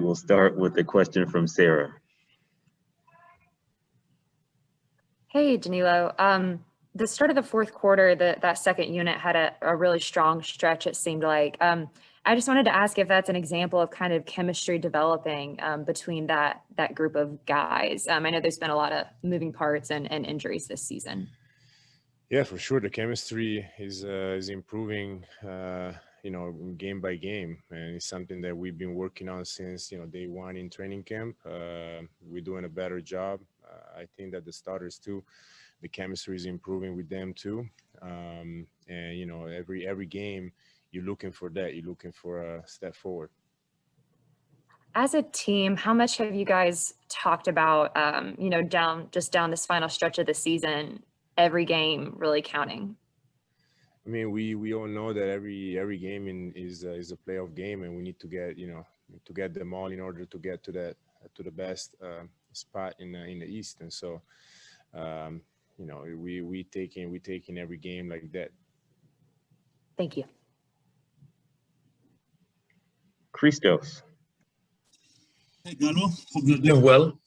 will start with a question from Sarah. Hey, Danilo. The start of the fourth quarter, that second unit had a really strong stretch, it seemed like. I just wanted to ask if that's an example of kind of chemistry developing between that group of guys. I know there's been a lot of moving parts and injuries this season. Yeah, for sure. The chemistry is improving, game by game, and it's something that we've been working on since day one in training camp. We're doing a better job. I think that the starters too, the chemistry is improving with them too. And every game you're looking for that. You're looking for a step forward. As a team, how much have you guys talked about, down this final stretch of the season, every game really counting? I mean, we all know that every game is a playoff game, and we need to get them all in order to get to the best spot in the East. And so, we taking every game like that. Thank you. Christos. Hey, Gallo. Hope you're doing well.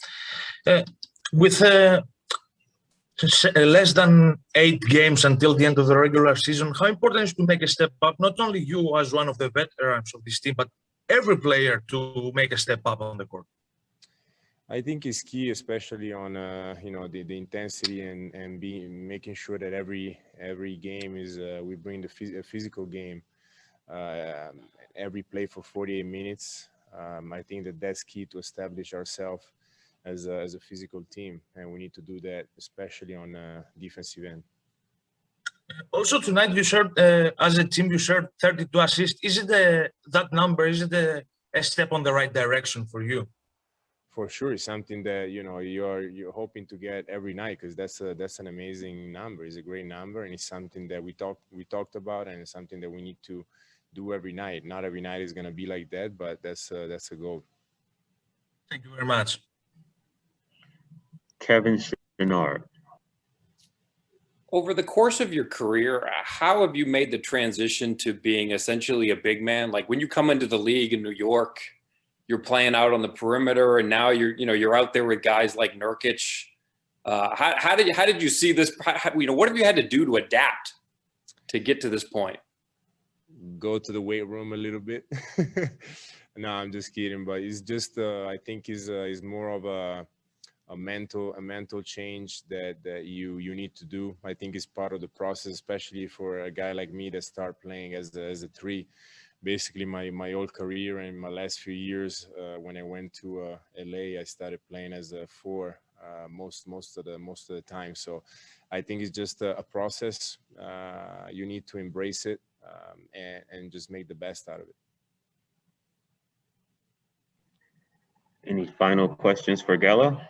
With less than 8 games until the end of the regular season, how important is to make a step up? Not only you as one of the veterans of this team, but every player to make a step up on the court. I think it's key, especially on the intensity and making sure that every game is we bring a physical game. Every play for 48 minutes. I think that's key to establish ourselves as a physical team, and we need to do that, especially on defensive end. Also tonight, you shared as a team, you shared 32 assists. Is it that number? Is it a step on the right direction for you? For sure, it's something that you're hoping to get every night, because that's an amazing number. It's a great number, and it's something that we talked about, and it's something that we need to do every night. Not every night is going to be like that, but that's a goal. Thank you very much. Kevin Chenard. Over the course of your career, how have you made the transition to being essentially a big man? Like when you come into the league in New York, you're playing out on the perimeter, and now you're out there with guys like Nurkic. How did you see this? What have you had to do to adapt to get to this point? Go to the weight room a little bit. No, I'm just kidding. But it's just I think is more of a mental change that you need to do. I think it's part of the process, especially for a guy like me that start playing as a 3. Basically, my whole career and my last few years, when I went to LA, I started playing as a 4 most of the time. So I think it's just a process. You need to embrace it and just make the best out of it. Any final questions for Gallo?